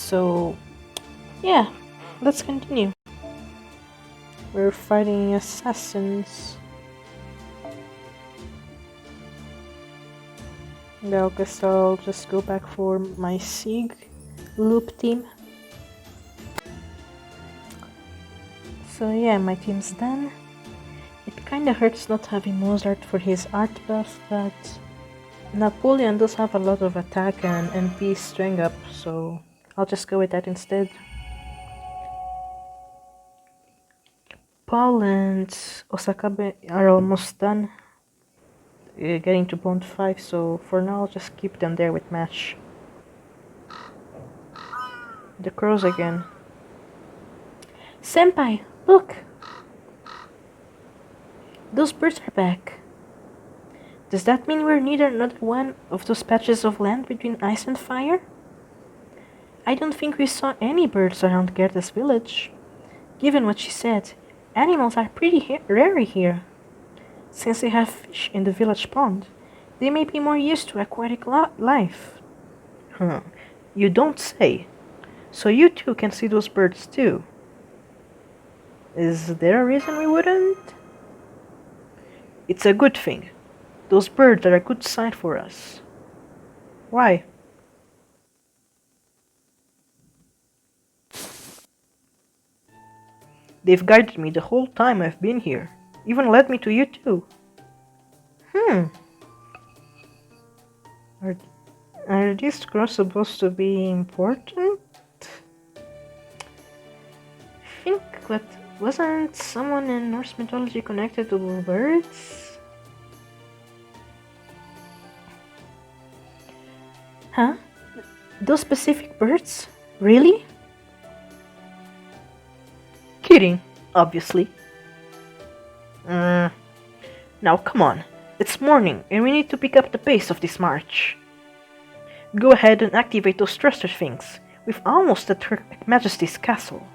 So, yeah, let's continue. We're fighting assassins. I guess I'll just go back for my Sieg loop team. So yeah, my team's done. It kinda hurts not having Mozart for his art buff, but Napoleon does have a lot of attack and NP string up, so I'll just go with that instead. Paul and Osakabe are almost done, getting to Bond 5, so for now I'll just keep them there with match. The crows again. Senpai, look! Those birds are back. Does that mean we're near another one of those patches of land between ice and fire? I don't think we saw any birds around Gerda's village. Given what she said, animals are pretty rare here. Since they have fish in the village pond, they may be more used to aquatic life. Huh, you don't say. So you too can see those birds too. Is there a reason we wouldn't? It's a good thing. Those birds are a good sign for us. Why? They've guided me the whole time I've been here. Even led me to you too. Are these crows supposed to be important? Think, but wasn't someone in Norse mythology connected to birds? Huh? Those specific birds? Really? Kidding, obviously. Now come on, it's morning and we need to pick up the pace of this march. Go ahead and activate those thruster things. We've almost at Her Majesty's castle.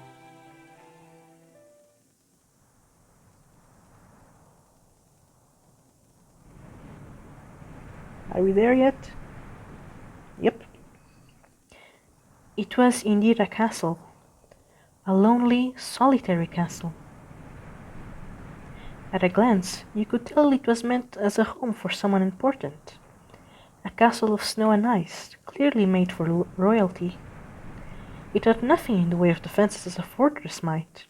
Are we there yet? Yep. It was indeed a castle. A lonely, solitary castle. At a glance, you could tell it was meant as a home for someone important. A castle of snow and ice, clearly made for royalty. It had nothing in the way of defenses as a fortress might.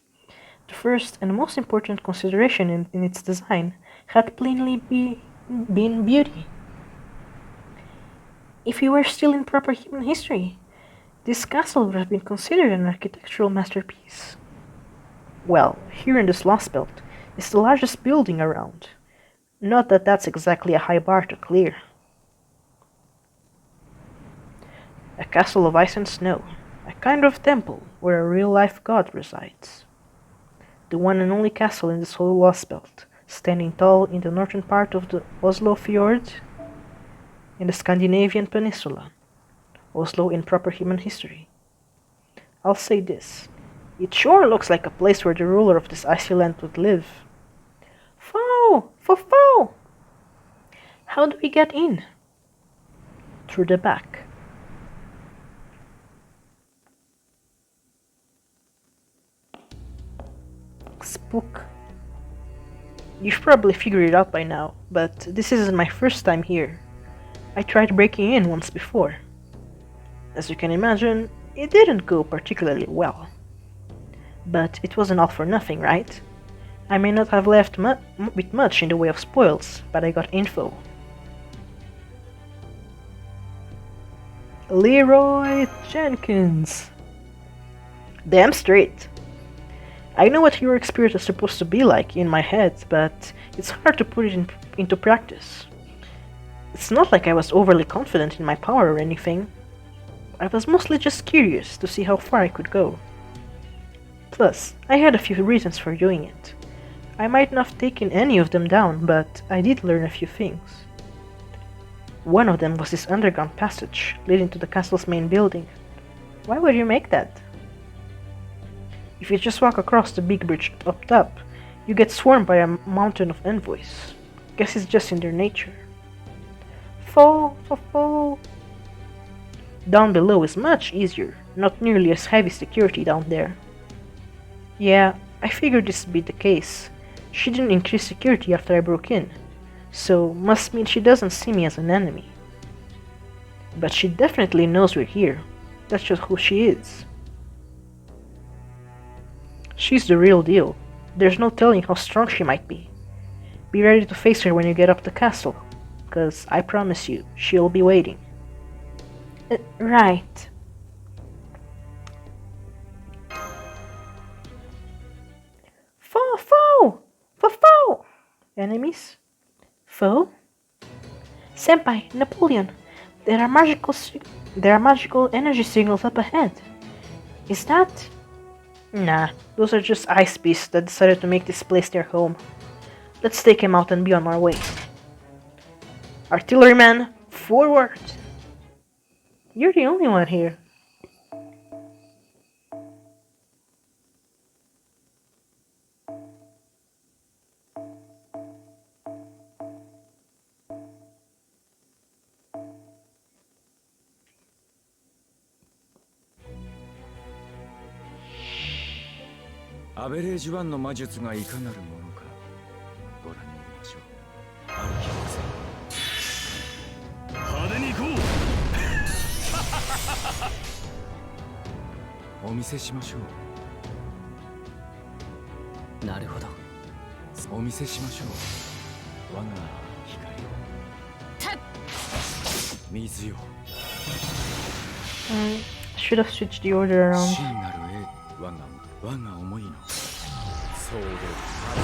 The first and most important consideration in its design had plainly been beauty. If we were still in proper human history, this castle would have been considered an architectural masterpiece. Well, here in this Lost Belt is the largest building around. Not that that's exactly a high bar to clear. A castle of ice and snow, a kind of temple where a real-life god resides. The one and only castle in this whole Lost Belt, standing tall in the northern part of the Oslo Fjord, in the Scandinavian peninsula. Oslo in proper human history. I'll say this. It sure looks like a place where the ruler of this icy land would live. Foe! Foe! How do we get in? Through the back. Spook. You've probably figured it out by now, but this isn't my first time here. I tried breaking in once before. As you can imagine, it didn't go particularly well. But it wasn't all for nothing, right? I may not have left with much in the way of spoils, but I got info. Leroy Jenkins. Damn straight. I know what your experience is supposed to be like in my head, but it's hard to put it into practice. It's not like I was overly confident in my power or anything. I was mostly just curious to see how far I could go. Plus, I had a few reasons for doing it. I might not have taken any of them down, but I did learn a few things. One of them was this underground passage leading to the castle's main building. Why would you make that? If you just walk across the big bridge up top, you get swarmed by a mountain of envoys. Guess it's just in their nature. Foe! Down below is much easier, not nearly as heavy security down there. Yeah, I figured this would be the case. She didn't increase security after I broke in, so must mean she doesn't see me as an enemy. But she definitely knows we're here. That's just who she is. She's the real deal. There's no telling how strong she might be. Be ready to face her when you get up the castle, cause I promise you, she'll be waiting. Right. Foe! Foe! Enemies? Foe? Senpai, Napoleon, there are magical energy signals up ahead. Is that? Nah, those are just ice beasts that decided to make this place their home. Let's take him out and be on our way. Artilleryman, forward! You're the only one here.アベレージ1の魔術がいかなるものかご覧に入れましょう。歩きません。派手に行こう。お見せしましょう。なるほど。お見せしましょう。我が光を。水よ。Should have switched the order around. 真なる我が思いのそうであら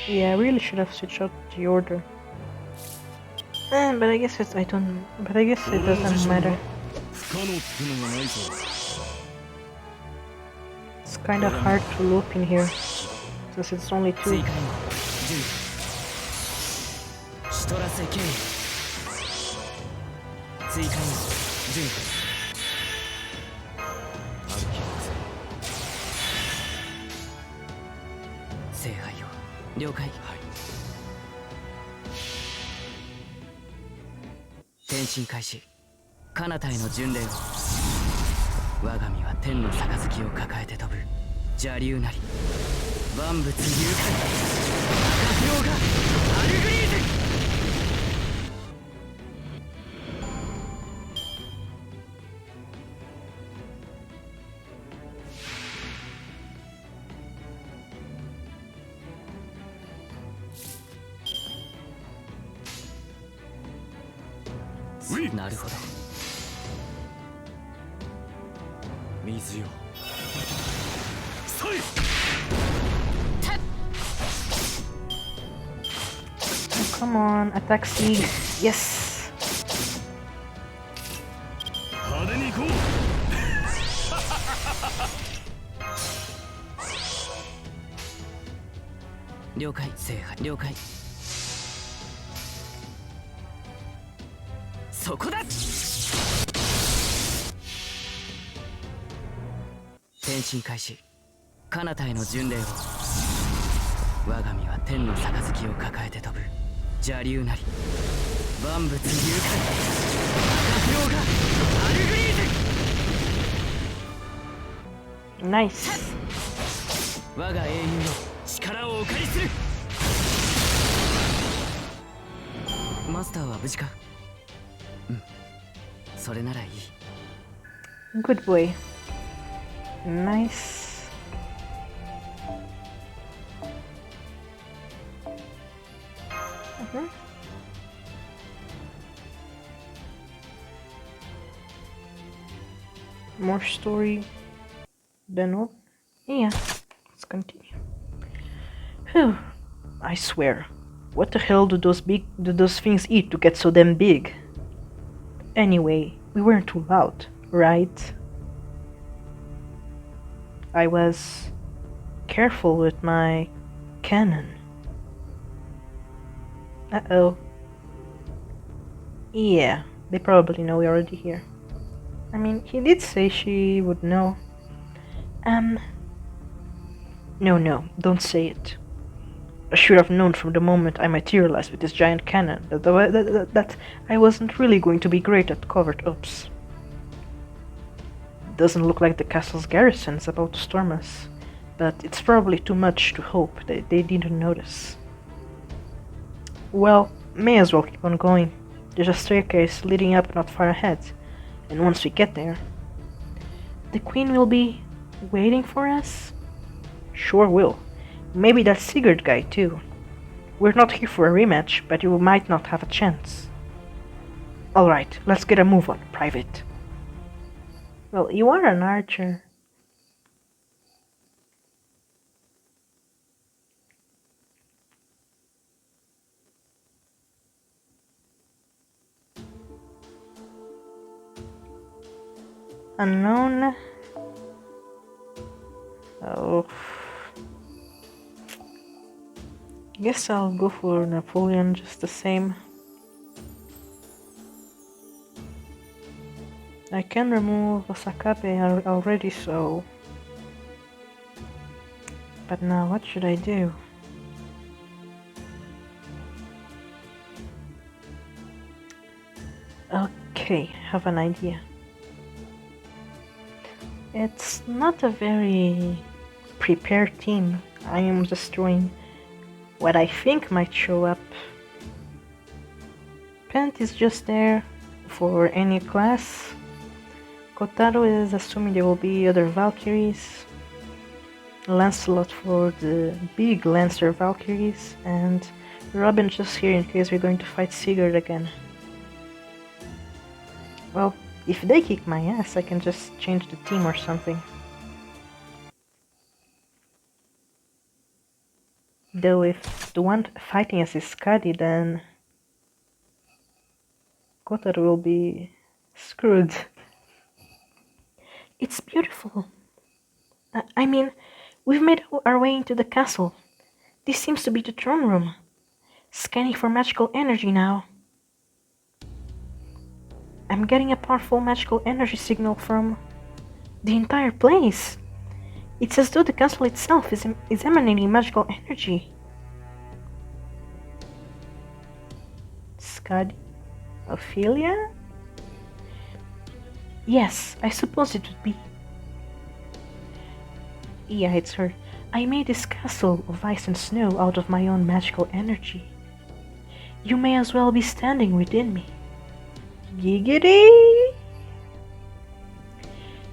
ゆる。Yeah, I really should have switched out the order. But I guess it doesn't matter. It's kinda hard to loop in here, since it's only 2. 取らせけい追加に準備歩きます聖杯よ了解、はい、転身開始彼方への巡礼を我が身は天の杯を抱えて飛ぶ邪竜なり万物誘拐赤フローがアルグリーズなるほど水よ Come on, attack Sieg. Yes. 派手に行こう了解制覇了解そこだ転身開始彼方への巡礼を我が身は天の杯を抱えて飛ぶ邪竜なり万物誘拐赤フローがアルグリーズナイス我が英雄よ力をお借りするマスターは無事かうんそれならいい Good boy Nice More story than all. Yeah, let's continue. Phew, I swear, what the hell do those things eat to get so damn big? Anyway, we weren't too loud, right? I was careful with my cannon. Uh-oh. Yeah, they probably know we're already here. I mean, he did say she would know. No, don't say it. I should have known from the moment I materialized with this giant cannon that I wasn't really going to be great at covert ops. Doesn't look like the castle's garrison is about to storm us, but it's probably too much to hope that they didn't notice. Well, may as well keep on going. There's a staircase leading up not far ahead, and once we get there... The Queen will be waiting for us? Sure will. Maybe that Sigurd guy too. We're not here for a rematch, but you might not have a chance. Alright, let's get a move on, Private. Well, you are an archer. Unknown. Oh. Guess I'll go for Napoleon just the same. I can remove Osakabe already, so... But now what should I do? Okay, have an idea. It's not a very prepared team. I am just throwing what I think might show up. Pent is just there for any class. Kotaro is assuming there will be other Valkyries. Lancelot for the big Lancer Valkyries. And Robin just here in case we're going to fight Sigurd again. Well, if they kick my ass, I can just change the team or something. Though if the one fighting us is Skadi, then Kotaro will be screwed. It's beautiful. I mean, we've made our way into the castle. This seems to be the throne room. Scanning for magical energy now. I'm getting a powerful magical energy signal from the entire place. It's as though the castle itself is emanating magical energy. Skadi? Ophelia? Yes, I suppose it would be. Yeah, it's her. I made this castle of ice and snow out of my own magical energy. You may as well be standing within me. Giggity!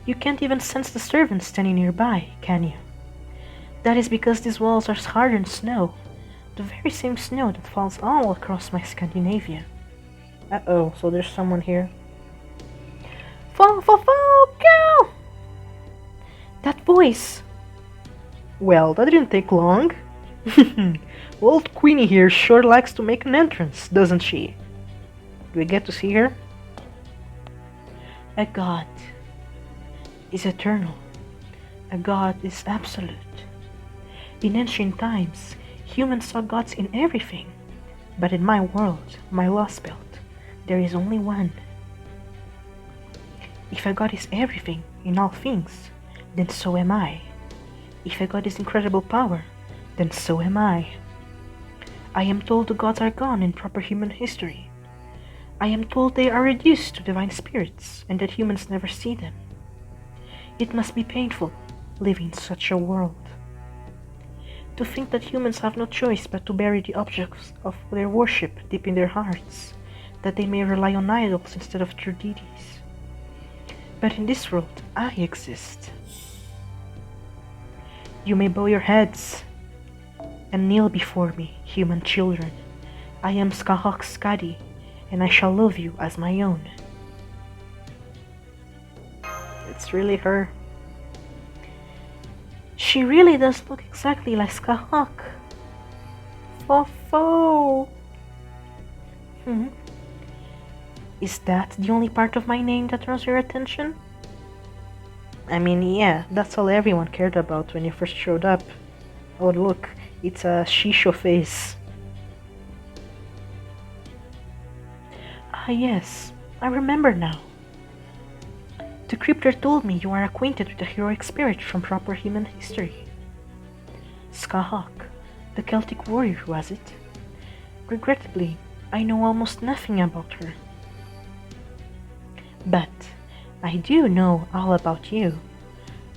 You can't even sense the servants standing nearby, can you? That is because these walls are hardened snow, the very same snow that falls all across my Scandinavia. Uh-oh, so there's someone here. Fall, go! That voice! Well, that didn't take long. Old Queenie here sure likes to make an entrance, doesn't she? Do we get to see her? A god is eternal. A god is absolute. In ancient times, humans saw gods in everything. But in my world, my lost belt, there is only one. If a god is everything, in all things, then so am I. If a god is incredible power, then so am I. I am told the gods are gone in proper human history. I am told they are reduced to divine spirits, and that humans never see them. It must be painful, living in such a world. To think that humans have no choice but to bury the objects of their worship deep in their hearts, that they may rely on idols instead of true deities. But in this world, I exist. You may bow your heads and kneel before me, human children. I am Skadi, and I shall love you as my own. It's really her. She really does look exactly like Skahak. Fofo. Is that the only part of my name that draws your attention? I mean, yeah, that's all everyone cared about when you first showed up. Oh look, it's a shisho face. Ah yes, I remember now. The crypter told me you are acquainted with the heroic spirit from proper human history. Skahak, the Celtic warrior, was it? Regrettably, I know almost nothing about her. But I do know all about you.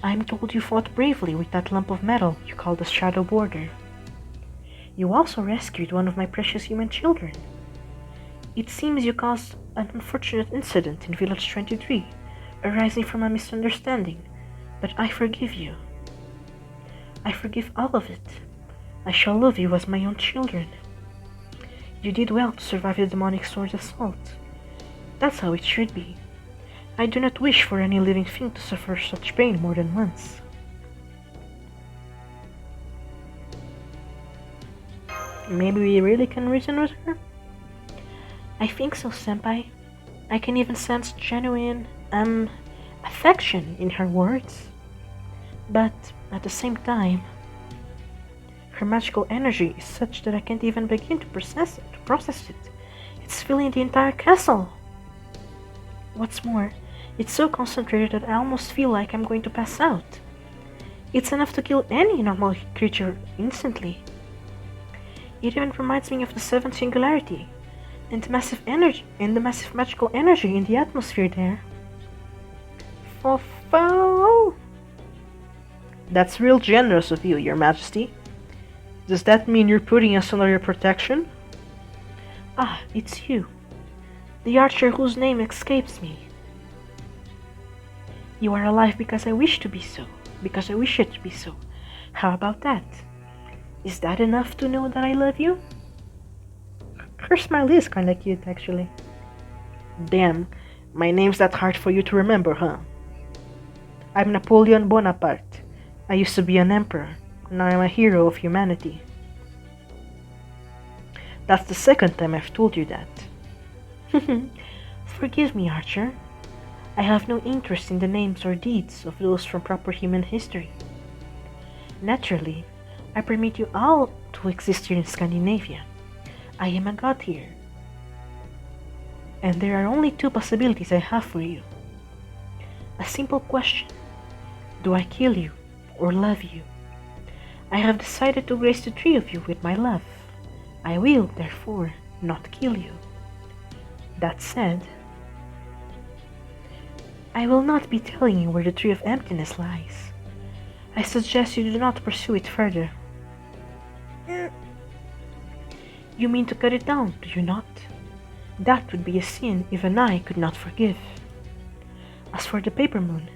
I'm told you fought bravely with that lump of metal you call the Shadow Border. You also rescued one of my precious human children. It seems you caused an unfortunate incident in Village 23, arising from a misunderstanding, but I forgive you. I forgive all of it. I shall love you as my own children. You did well to survive the demonic sword's assault. That's how it should be. I do not wish for any living thing to suffer such pain more than once. Maybe we really can reason with her? I think so, Senpai. I can even sense genuine, affection in her words. But at the same time, her magical energy is such that I can't even begin to process it. It's filling the entire castle. What's more, it's so concentrated that I almost feel like I'm going to pass out. It's enough to kill any normal creature instantly. It even reminds me of the Seventh Singularity, and the massive magical energy in the atmosphere there. Fo-fo! That's real generous of you, Your Majesty. Does that mean you're putting us under your protection? Ah, it's you. The archer whose name escapes me. You are alive because I wish to be so. Because I wish it to be so. How about that? Is that enough to know that I love you? Her smile is kinda cute, actually. Damn, my name's that hard for you to remember, huh? I'm Napoleon Bonaparte. I used to be an emperor. Now I'm a hero of humanity. That's the second time I've told you that. Forgive me, Archer. I have no interest in the names or deeds of those from proper human history. Naturally, I permit you all to exist here in Scandinavia. I am a god here. And there are only two possibilities I have for you. A simple question. Do I kill you or love you? I have decided to grace the three of you with my love. I will, therefore, not kill you. That said, I will not be telling you where the Tree of Emptiness lies. I suggest you do not pursue it further. You mean to cut it down, do you not? That would be a sin even I could not forgive. As for the paper moon,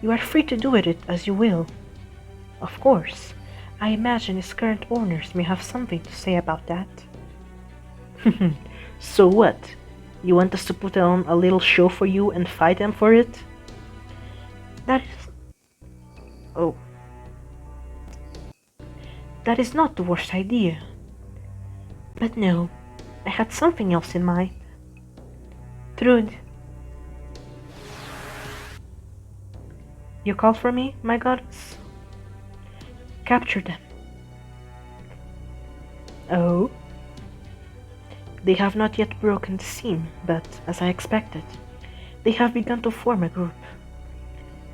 you are free to do with it as you will. Of course, I imagine its current owners may have something to say about that. So what? You want us to put on a little show for you and fight them for it? That is not the worst idea. But no, I had something else in mind. Thrud. You called for me, my goddess? Capture them. Oh? They have not yet broken the seam, but, as I expected, they have begun to form a group.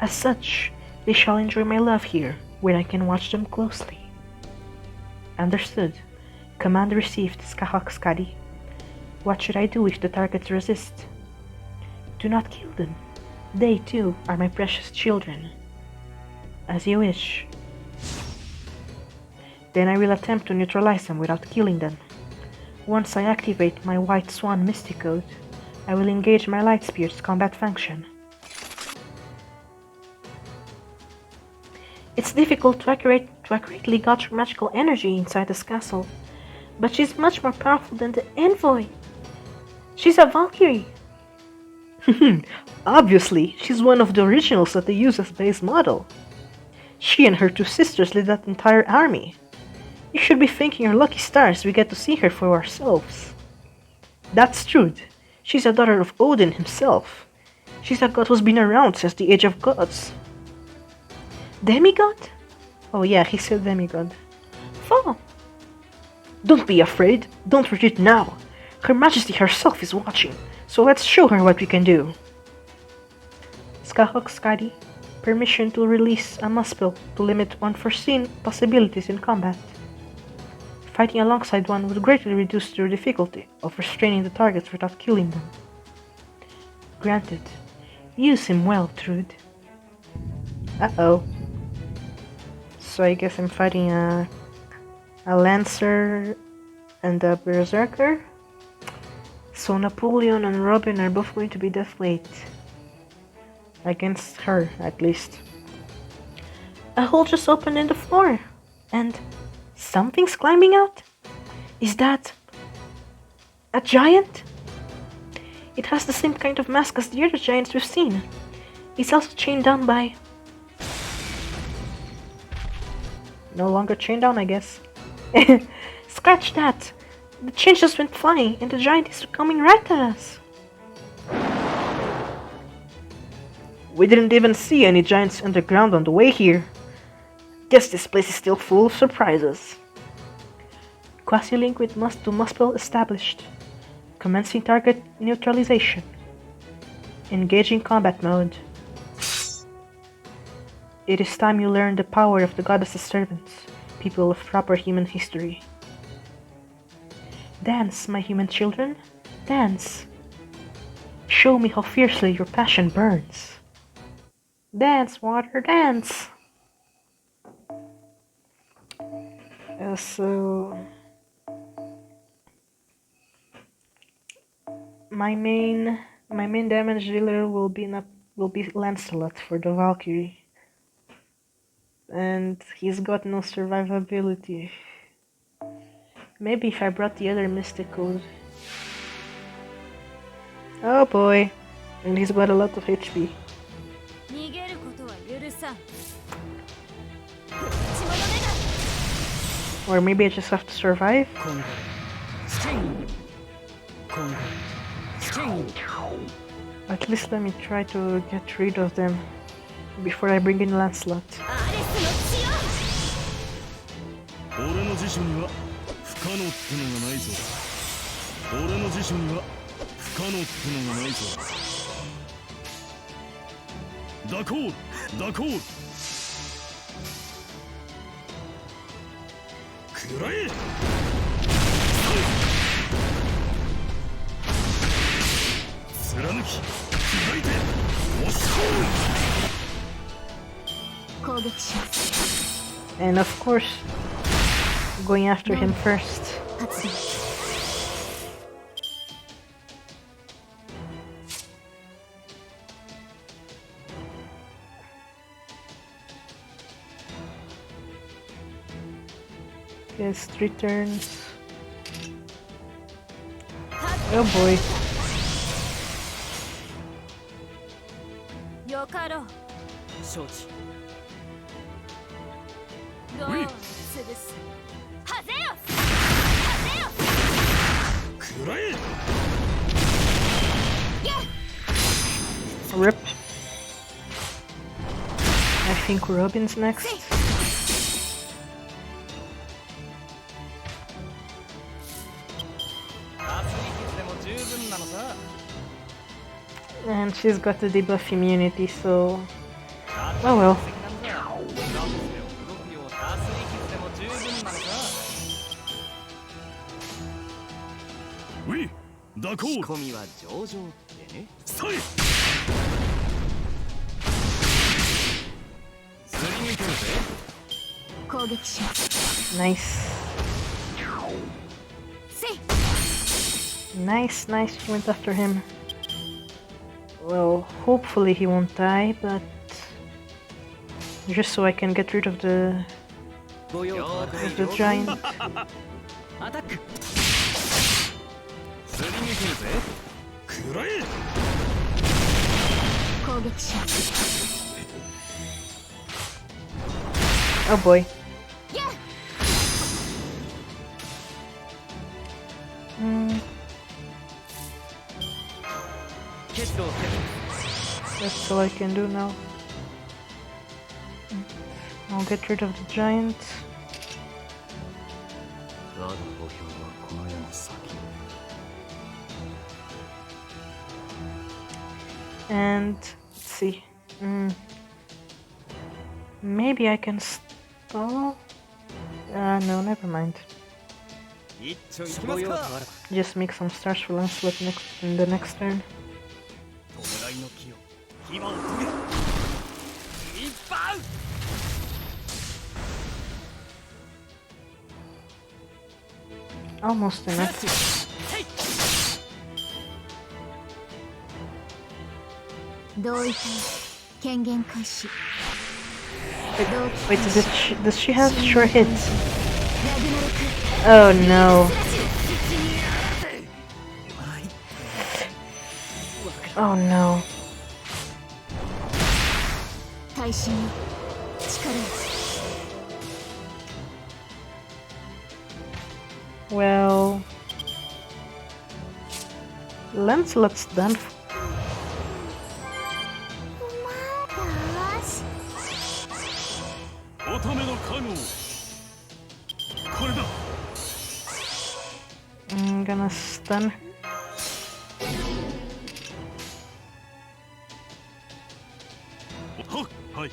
As such, they shall enjoy my love here, where I can watch them closely. Understood. Command received, Skadi. What should I do if the targets resist? Do not kill them. They, too, are my precious children. As you wish. Then I will attempt to neutralize them without killing them. Once I activate my White Swan Mystic Code, I will engage my Light Spirit's combat function. It's difficult to accurately gauge magical energy inside this castle, but she's much more powerful than the Envoy. She's a Valkyrie. Obviously, she's one of the originals that they use as base model. She and her two sisters lead that entire army. You should be thanking your lucky stars we get to see her for ourselves. That's Thrud. She's a daughter of Odin himself. She's a god who's been around since the Age of Gods. Demigod? Oh yeah, he said demigod. Fall. Don't be afraid. Don't retreat now. Her Majesty herself is watching, so let's show her what we can do. Skadi, Permission to release a muspel to limit unforeseen possibilities in combat. Fighting alongside one would greatly reduce the difficulty of restraining the targets without killing them. Granted. Use him well, Thrud. Uh-oh. So I guess I'm fighting a Lancer and a Berserker. So Napoleon and Robin are both going to be death weight. Against her, at least. A hole just opened in the floor. And something's climbing out? Is that a giant? It has the same kind of mask as the other giants we've seen. It's also chained down by... No longer chained down, I guess. Scratch that! The chain just went flying and the giant is coming right at us. We didn't even see any giants underground on the way here. Guess this place is still full of surprises. Quasi-link with to Muspel established. Commencing target neutralization. Engaging combat mode. It is time you learn the power of the goddess's servants, people of proper human history. Dance, my human children, dance. Show me how fiercely your passion burns. Dance, water, dance! So... My main damage dealer will be Lancelot for the Valkyrie. And he's got no survivability. Maybe if I brought the other mysticals. Oh boy. And he's got a lot of HP. Or maybe I just have to survive? At least let me try to get rid of them before I bring in Lancelot. And of course, going after him first. Yes, 3 turns. Oh boy. Rip. I think Robin's next. And she's got the debuff immunity, so... Oh well. Nice. Nice, she went after him. Well, hopefully he won't die, but just so I can get rid of the giant. Oh boy. That's all I can do now. I'll get rid of the giant. And let's see. Maybe I can stall? No, never mind. 一丁いきますか。 Just make some stars for Lancelot in the next turn. 弔いの木よ、牙を研げ。一発。 Almost enough. Wait, does she have sure hits? Oh no. Oh no. Well, Lancelot's done. 乙女の加護。これだ。 I'm gonna stun her. Hi.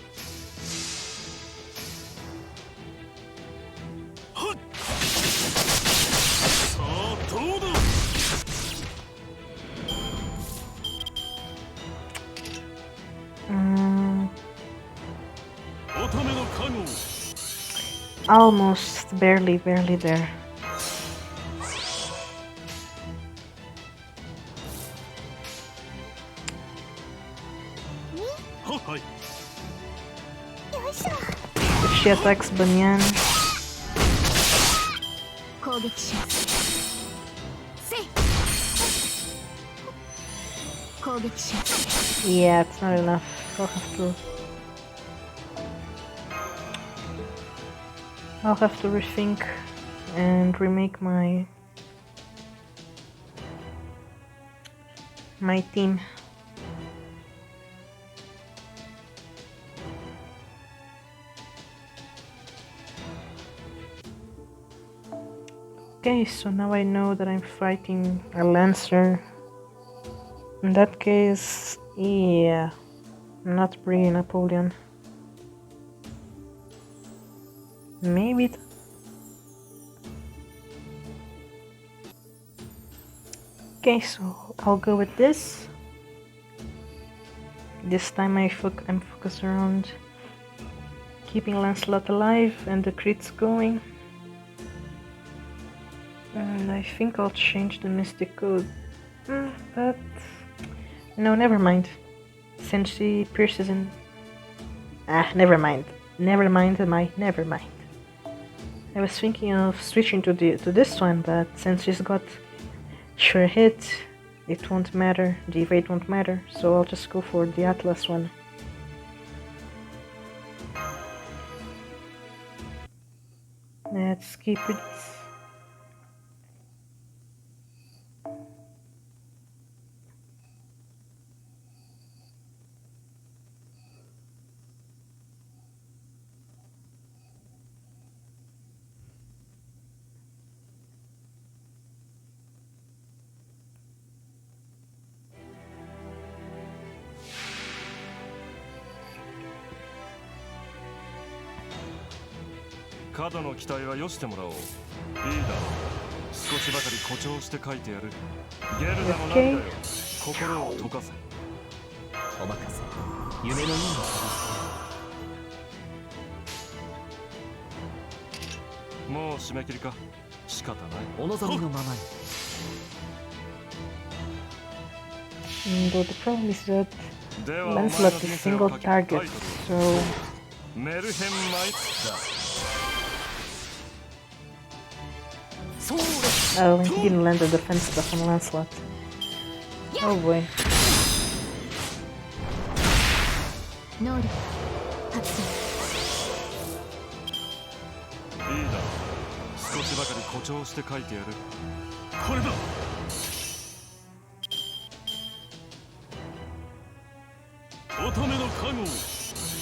Almost, barely there. If she attacks Banyan, yeah, it's not enough. I'll have to rethink and remake my team. Okay, so now I know that I'm fighting a Lancer. In that case, yeah, not bringing Napoleon. Maybe. Okay, so I'll go with this. This time I'm focused around keeping Lancelot alive and the crits going. And I think I'll change the mystic code. But no, never mind. Since she pierces in... never mind. Never mind. I was thinking of switching to this one, but since she's got sure hit, it won't matter. The evade won't matter, so I'll just go for the Atlas one. Let's keep it. Okay. Though the problem is that Lancelot is a single target, so... Oh, he didn't land the defense stuff on Lancelot. Oh boy.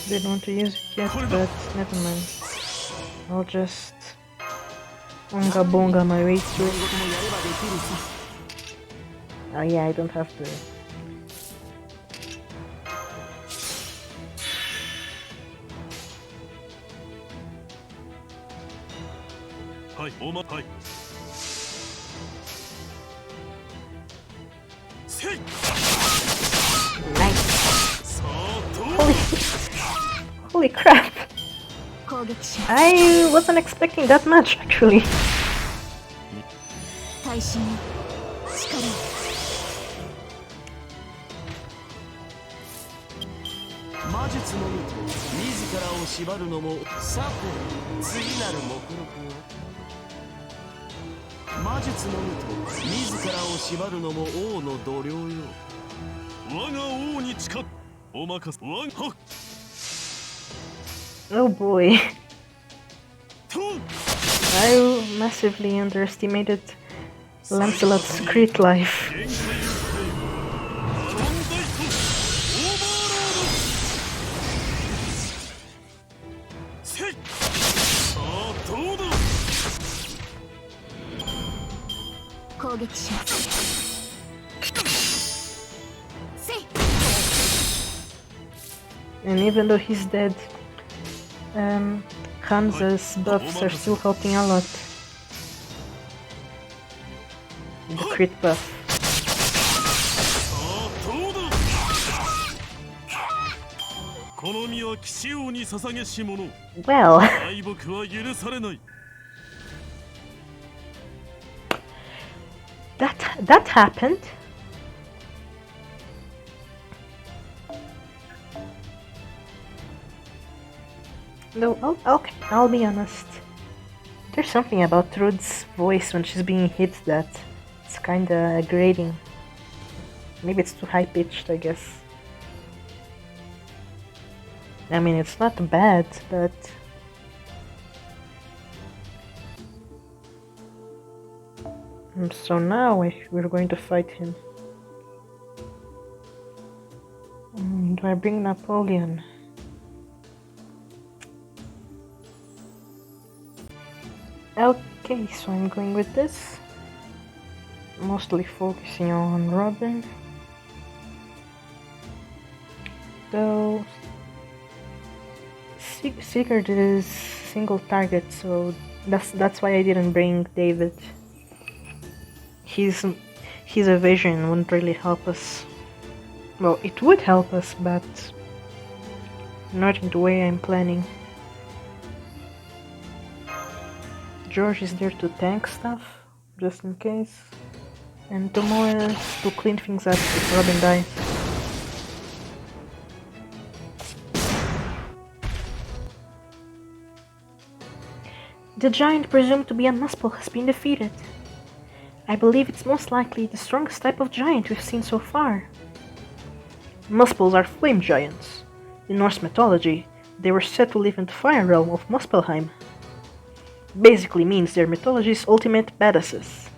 Didn't want to use it yet, but never mind. I'll just Unga bonga my way through. Oh yeah, I don't have to. Nice. Holy crap. I wasn't expecting that much, actually. Oh boy. I massively underestimated Lancelot's great life. And even though he's dead, Hansa's buffs are still helping a lot. The crit buff. Well, that happened. No, okay, I'll be honest. There's something about Thrud's voice when she's being hit that it's kinda grating. Maybe it's too high pitched, I guess. I mean, it's not bad, but... So now we're going to fight him. Do I bring Napoleon? Okay, so I'm going with this. Mostly focusing on Robin. Though Sigurd is single target, so that's why I didn't bring David. His evasion wouldn't really help us. Well, it would help us, but not in the way I'm planning. George is there to tank stuff, just in case. And Tomoe to clean things up if Robin dies. The giant presumed to be a Muspel has been defeated. I believe it's most likely the strongest type of giant we've seen so far. Muspels are flame giants. In Norse mythology, they were said to live in the fire realm of Muspelheim. Basically means they're mythology's ultimate badasses.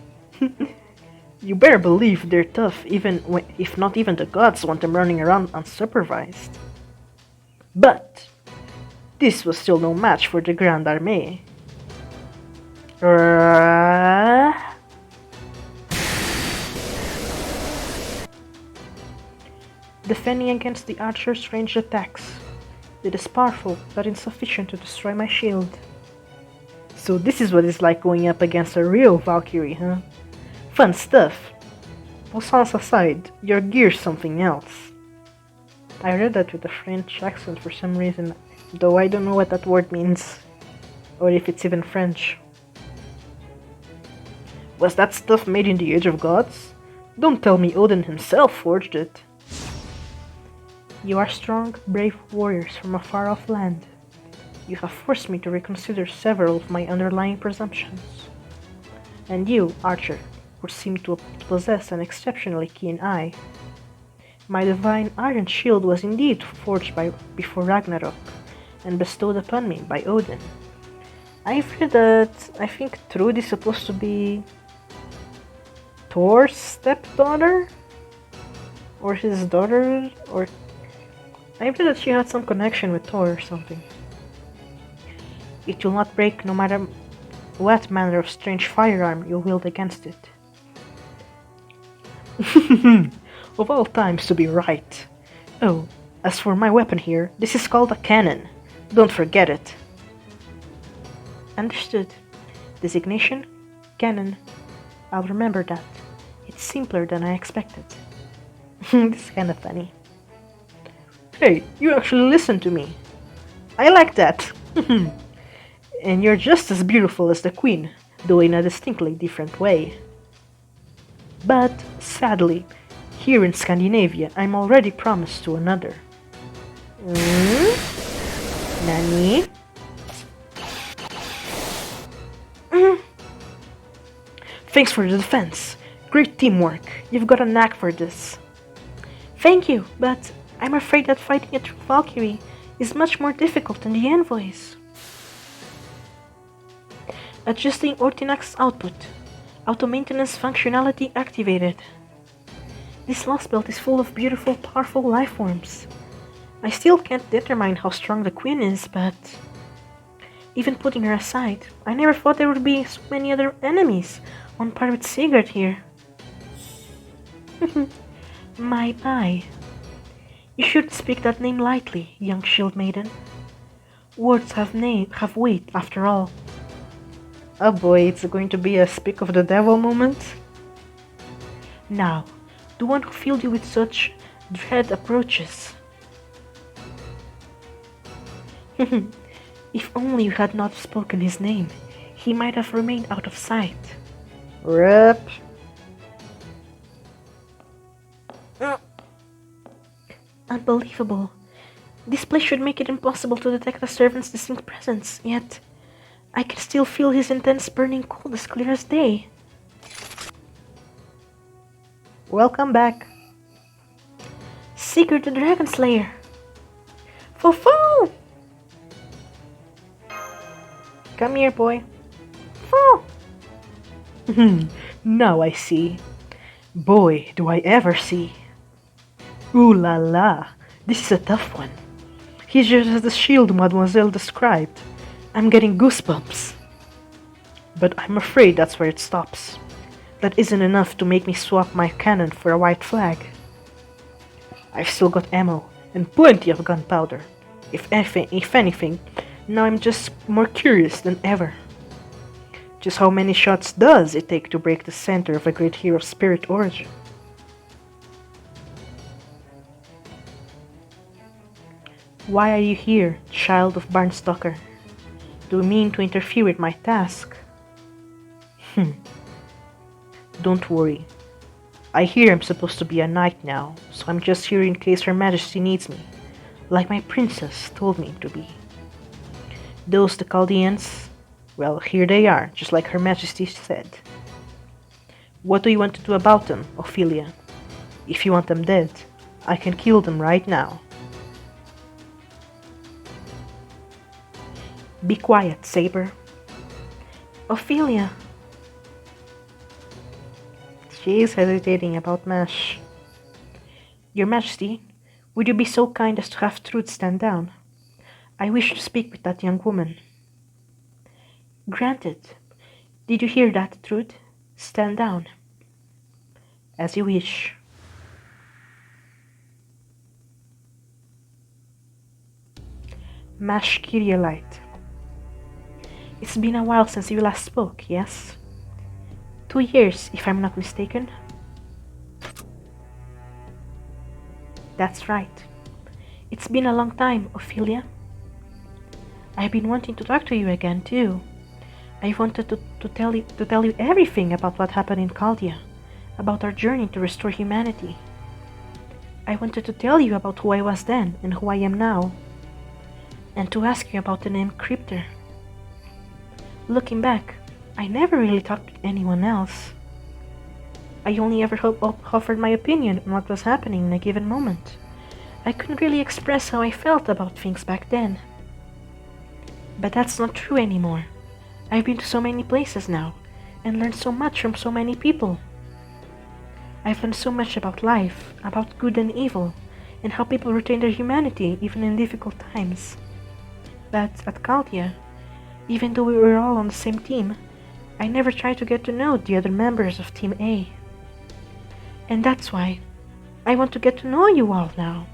You better believe they're tough even if not even the gods want them running around unsupervised. But this was still no match for the Grand Armée. Defending against the archer's ranged attacks. It is powerful, but insufficient to destroy my shield. So this is what it's like going up against a real Valkyrie, huh? Fun stuff. All sounds aside, your gear's something else. I read that with a French accent for some reason, though I don't know what that word means, or if it's even French. Was that stuff made in the Age of Gods? Don't tell me Odin himself forged it. You are strong, brave warriors from a far-off land. You have forced me to reconsider several of my underlying presumptions. And you, archer, would seem to possess an exceptionally keen eye. My divine iron shield was indeed forged before Ragnarok, and bestowed upon me by Odin. I've read that I think Thrud is supposed to be Thor's stepdaughter? Or his daughter? Or I've read that she had some connection with Thor or something. It will not break no matter what manner of strange firearm you wield against it. Of all times to be right. Oh, as for my weapon here, this is called a cannon. Don't forget it. Understood. Designation? Canon. I'll remember that. It's simpler than I expected. This is kinda funny. Hey, you actually listen to me. I like that. And you're just as beautiful as the Queen, though in a distinctly different way. But, sadly, here in Scandinavia, I'm already promised to another. Nani? Thanks for the defense. Great teamwork. You've got a knack for this. Thank you, but I'm afraid that fighting a true Valkyrie is much more difficult than the envoys. Adjusting Ortinax's output. Auto maintenance functionality activated. This lost belt is full of beautiful, powerful life forms. I still can't determine how strong the Queen is, but even putting her aside, I never thought there would be so many other enemies on par with Sigurd here. My. You should speak that name lightly, young shield maiden. Words have weight, after all. Oh boy, it's going to be a speak of the devil moment. Now, the one who filled you with such dread approaches. If only you had not spoken his name, he might have remained out of sight. Rip. Unbelievable. This place should make it impossible to detect a servant's distinct presence, yet I can still feel his intense burning cold as clear as day. Welcome back. Sigurd the Dragon Slayer. Foo-foo! Come here, boy. Foo! Now I see. Boy, do I ever see. Ooh la la, this is a tough one. He's just as the shield Mademoiselle described. I'm getting goosebumps. But I'm afraid that's where it stops. That isn't enough to make me swap my cannon for a white flag. I've still got ammo and plenty of gunpowder. If anything, now I'm just more curious than ever. Just how many shots does it take to break the center of a great hero's spirit origin? Why are you here, child of Barnstalker? Do you mean to interfere with my task? Don't worry. I hear I'm supposed to be a knight now, so I'm just here in case Her Majesty needs me, like my princess told me to be. Those the Chaldeans, well, here they are, just like Her Majesty said. What do you want to do about them, Ophelia? If you want them dead, I can kill them right now. Be quiet, Saber. Ophelia. She is hesitating about Mash. Your Majesty, would you be so kind as to have Thrud stand down? I wish to speak with that young woman. Granted. Did you hear that, Thrud? Stand down. As you wish. Mash Kyrielite. It's been a while since you last spoke, yes? 2 years, if I'm not mistaken. That's right. It's been a long time, Ophelia. I've been wanting to talk to you again, too. I wanted to tell you everything about what happened in Chaldea, about our journey to restore humanity. I wanted to tell you about who I was then and who I am now, and to ask you about the name Cryptor. Looking back, I never really talked to anyone else. I only ever offered my opinion on what was happening in a given moment. I couldn't really express how I felt about things back then. But that's not true anymore. I've been to so many places now, and learned so much from so many people. I've learned so much about life, about good and evil, and how people retain their humanity even in difficult times. But at Chaldea, even though we were all on the same team, I never tried to get to know the other members of Team A. And that's why I want to get to know you all now.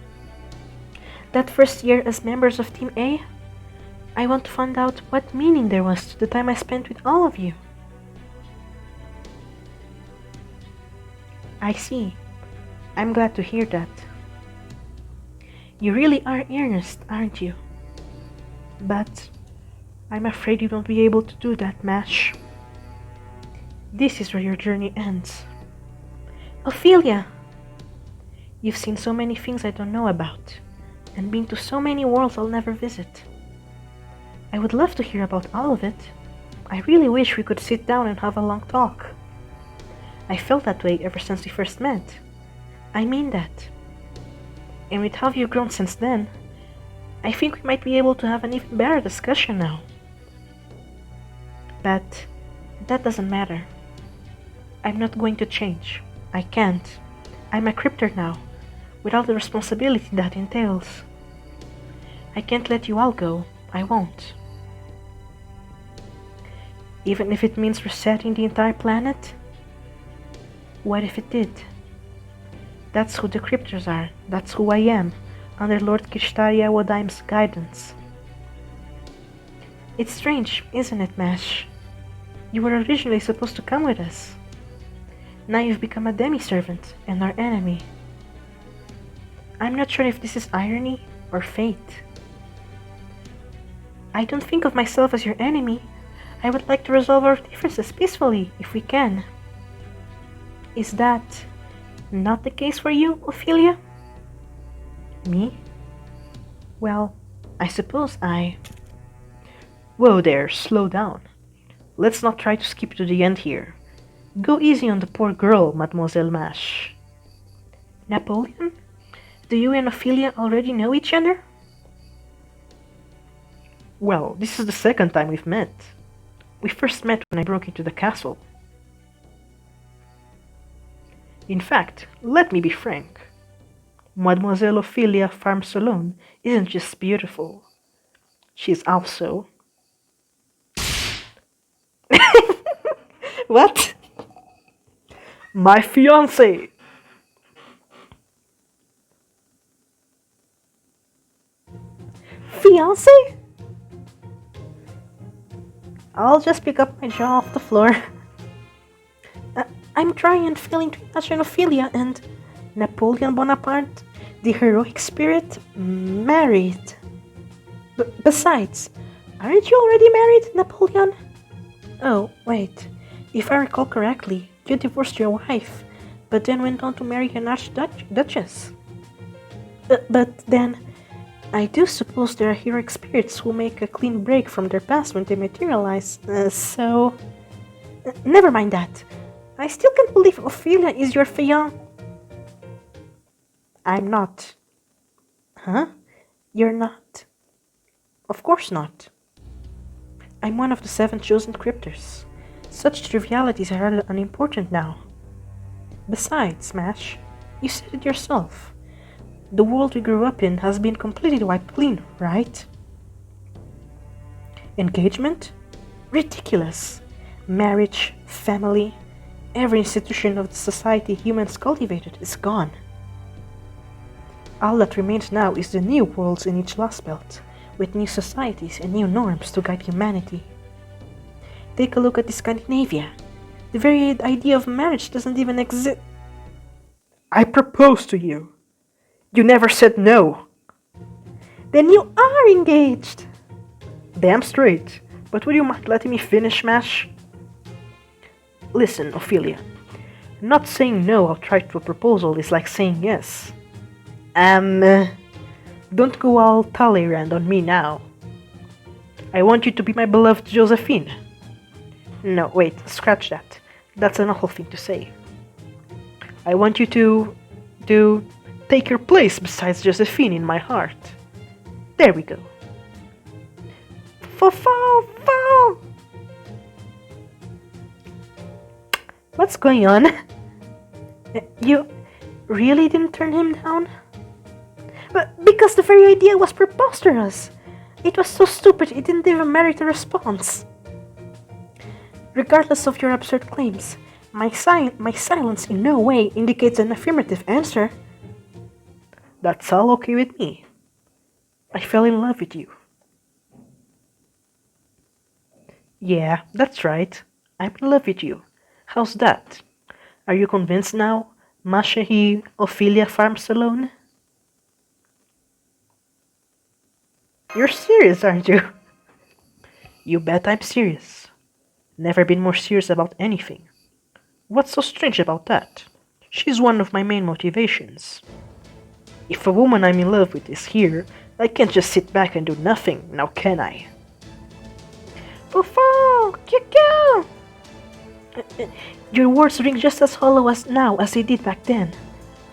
That first year as members of Team A, I want to find out what meaning there was to the time I spent with all of you. I see. I'm glad to hear that. You really are earnest, aren't you? But I'm afraid you won't be able to do that, Mash. This is where your journey ends. Ophelia! You've seen so many things I don't know about, and been to so many worlds I'll never visit. I would love to hear about all of it. I really wish we could sit down and have a long talk. I felt that way ever since we first met. I mean that. And with how you've grown since then, I think we might be able to have an even better discussion now. But that doesn't matter. I'm not going to change. I can't. I'm a crypter now, with all the responsibility that entails. I can't let you all go. I won't. Even if it means resetting the entire planet? What if it did? That's who the cryptors are. That's who I am, under Lord Kishtaria Wadaim's guidance. It's strange, isn't it, Mash? You were originally supposed to come with us. Now you've become a demi-servant and our enemy. I'm not sure if this is irony or fate. I don't think of myself as your enemy. I would like to resolve our differences peacefully, if we can. Is that not the case for you, Ophelia? Me? Well, I suppose I... Whoa there, slow down. Let's not try to skip to the end here. Go easy on the poor girl, Mademoiselle Mash. Napoleon? Do you and Ophelia already know each other? Well, this is the second time we've met. We first met when I broke into the castle. In fact, let me be frank. Mademoiselle Ophelia Farm-Solon isn't just beautiful. She's also... What? My fiancé! Fiancé? I'll just pick up my jaw off the floor. I'm trying and failing to imagine Ophelia and Napoleon Bonaparte, the heroic spirit, married. Besides, aren't you already married, Napoleon? Oh, wait. If I recall correctly, you divorced your wife, but then went on to marry an archduchess. But then, I do suppose there are heroic spirits who make a clean break from their past when they materialize, so... never mind that. I still can't believe Ophelia is your fiancée. I'm not. Huh? You're not? Of course not. I'm one of the 7 chosen cryptors. Such trivialities are rather unimportant now. Besides, Mash, you said it yourself. The world we grew up in has been completely wiped clean, right? Engagement? Ridiculous. Marriage, family, every institution of the society humans cultivated is gone. All that remains now is the new worlds in each lost belt, with new societies and new norms to guide humanity. Take a look at Scandinavia. The very idea of marriage doesn't even exist. I propose to you. You never said no. Then you are engaged. Damn straight. But would you mind letting me finish, Mash? Listen, Ophelia. Not saying no outright to a proposal is like saying yes. Don't go all Talleyrand on me now. I want you to be my beloved Josephine. No, wait, scratch that. That's an awful thing to say. I want you to take your place besides Josephine in my heart. There we go. Fa-fa-fa! What's going on? You really didn't turn him down? But because the very idea was preposterous. It was so stupid it didn't even merit a response. Regardless of your absurd claims, my silence in no way indicates an affirmative answer. That's all okay with me. I fell in love with you. Yeah, that's right. I'm in love with you. How's that? Are you convinced now? Mashahi Ophelia farms alone? You're serious, aren't you? You bet I'm serious. Never been more serious about anything. What's so strange about that? She's one of my main motivations. If a woman I'm in love with is here, I can't just sit back and do nothing, now can I? Foo-foo! Kyu-kyu! Your words ring just as hollow as now as they did back then.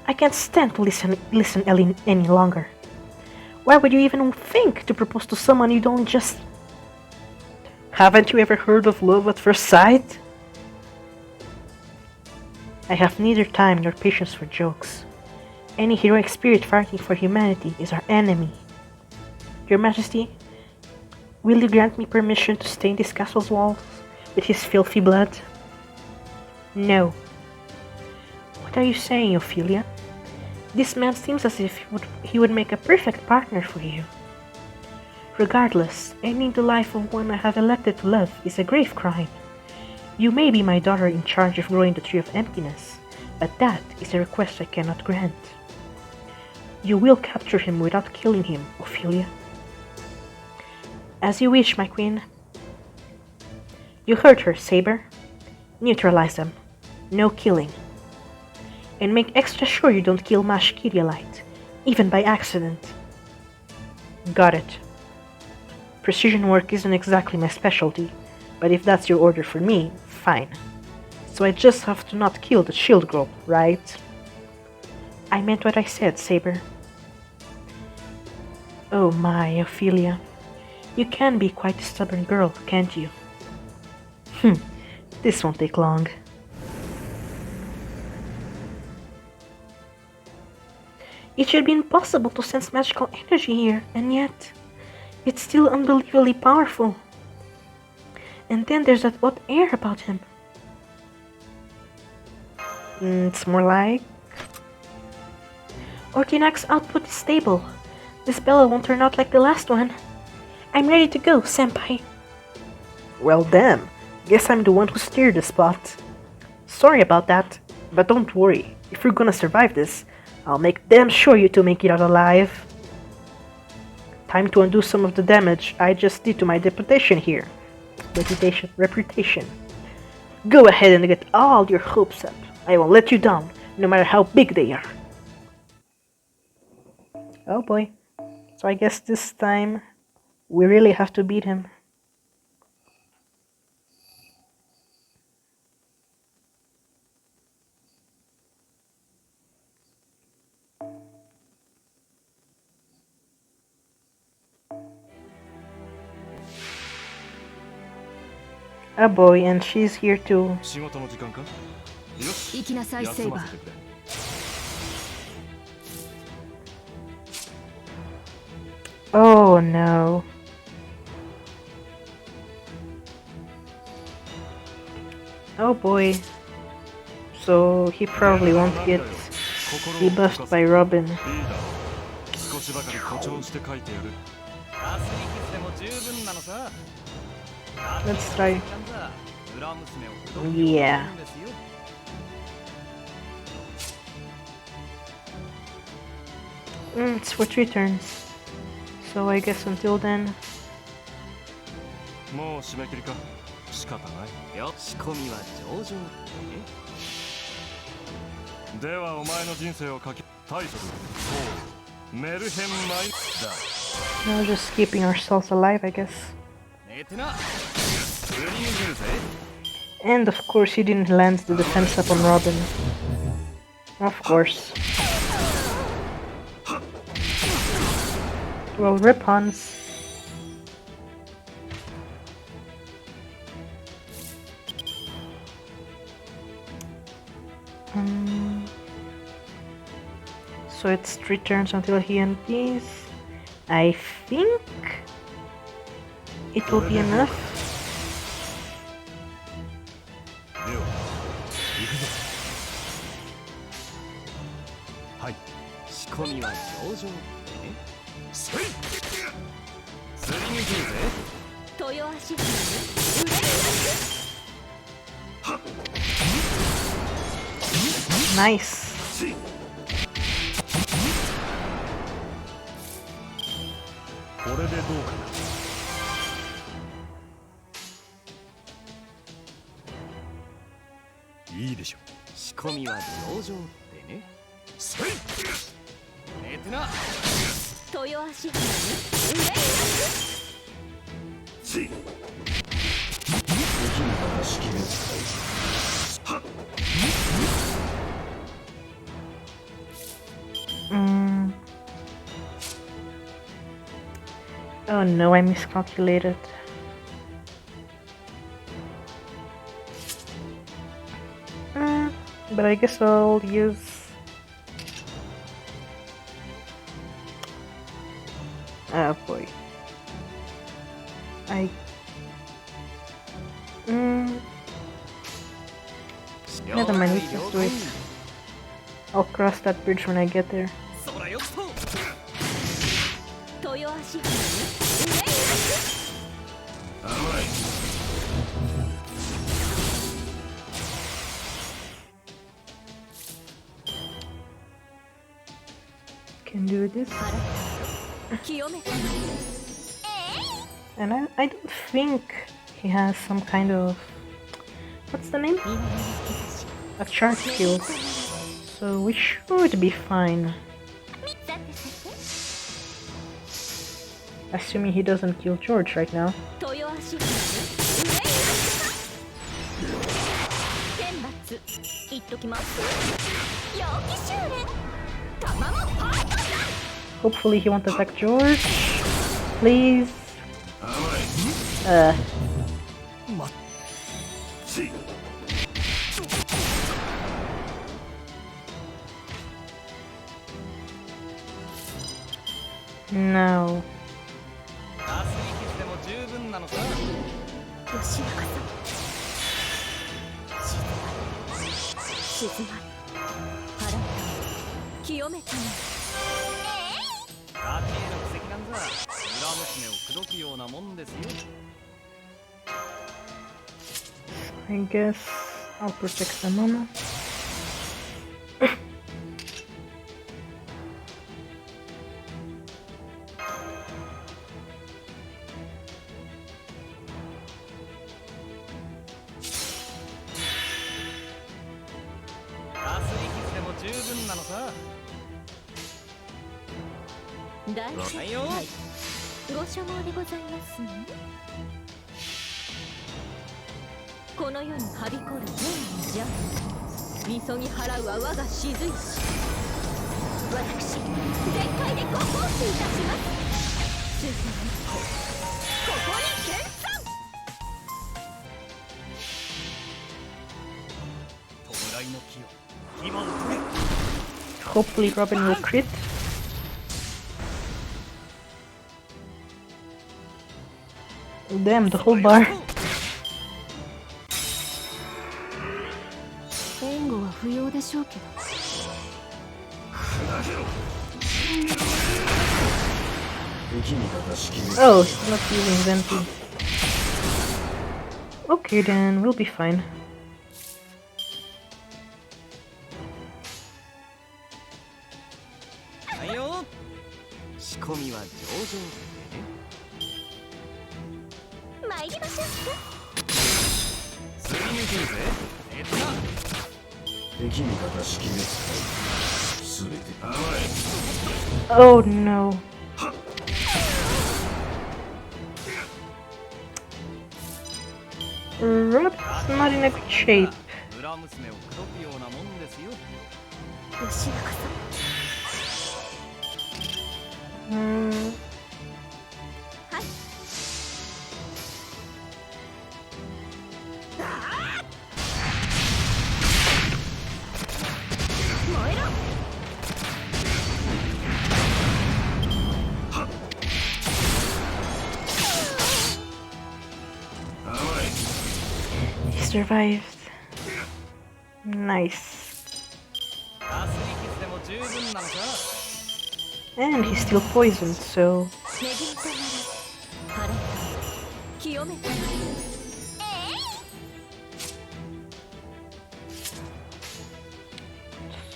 I can't stand to listen any longer. Why would you even think to propose to someone you don't just... Haven't you ever heard of love at first sight? I have neither time nor patience for jokes. Any heroic spirit fighting for humanity is our enemy. Your Majesty, will you grant me permission to stain this castle's walls with his filthy blood? No. What are you saying, Ophelia? This man seems as if he would make a perfect partner for you. Regardless, ending the life of one I have elected to love is a grave crime. You may be my daughter in charge of growing the tree of emptiness, but that is a request I cannot grant. You will capture him without killing him, Ophelia. As you wish, my queen. You heard her, Saber. Neutralize them. No killing. And make extra sure you don't kill Mash Kiryalite, even by accident. Got it. Precision work isn't exactly my specialty, but if that's your order for me, fine. So I just have to not kill the shield girl, right? I meant what I said, Saber. Oh my, Ophelia. You can be quite a stubborn girl, can't you? This won't take long. It should be impossible to sense magical energy here, and yet it's still unbelievably powerful. And then there's that odd air about him. It's more like... Ortinak's output is stable. This spell won't turn out like the last one. I'm ready to go, senpai. Well damn, guess I'm the one who steered the spot. Sorry about that, but don't worry. If you're gonna survive this, I'll make damn sure you two make it out alive. Time to undo some of the damage I just did to my reputation here. Reputation. Go ahead and get all your hopes up. I won't let you down, no matter how big they are. Oh boy. So I guess this time we really have to beat him. Oh boy, and she's here too. Oh no. Oh boy. So he probably won't get debuffed by Robin. Let's try. Yeah. It's for 3 turns. So I guess until then. Now just keeping ourselves alive, I guess. And of course he didn't land the defense up on Robin. Of course. Well, rip Hans. So it's 3 turns until he NPs. I think it will be enough. Nice. Oh no, I miscalculated. But I guess I'll use... Oh boy. Never mind, let's just do it. I'll cross that bridge when I get there. Can do this. And I don't think he has some kind of... What's the name? A chart skill. So we should be fine. Assuming he doesn't kill George right now. Hopefully he won't attack George. Please. No. I guess I'll protect the mama. Hopefully Robin will crit. Damn, the whole bar. Oh, he's not using Venti. Okay then, we'll be fine. Oh no. Rob's not in a good shape. Survived. Nice. And he's still poisoned, so... 清めて。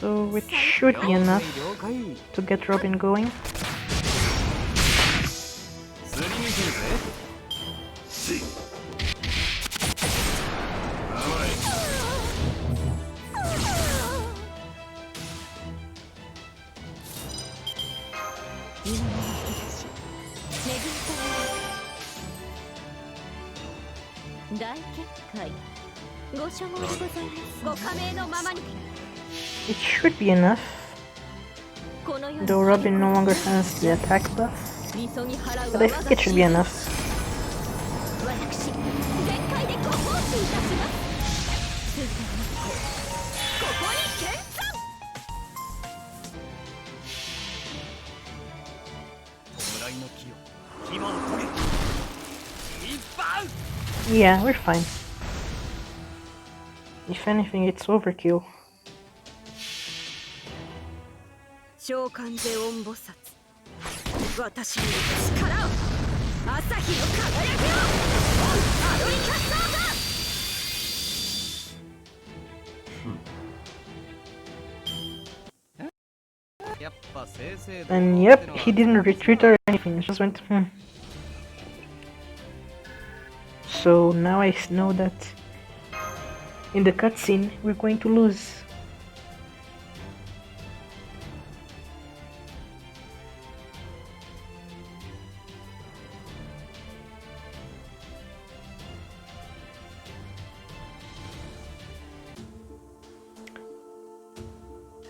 So it should be enough to get Robin going. すり抜けるぜ。今の日差し恵みた大結界ご所望でございます。ご加盟のままに。 It should be enough. この世に Though Robin no longer has the attack buff. 急ぎ払う But I think it should be enough. 私全開でご奉仕いたします。鈴田の子ここに見参。 弔いの木を牙を研げ。一番 Yeah, we're fine. If anything, it's overkill. 召喚ゼオン菩薩私に力を朝日の輝きをアロイカスターだ。 And yep, he didn't retreat or anything, just went So now I know that in the cutscene we're going to lose.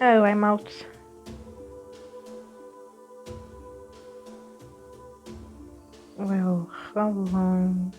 Oh, I'm out. Well, how long?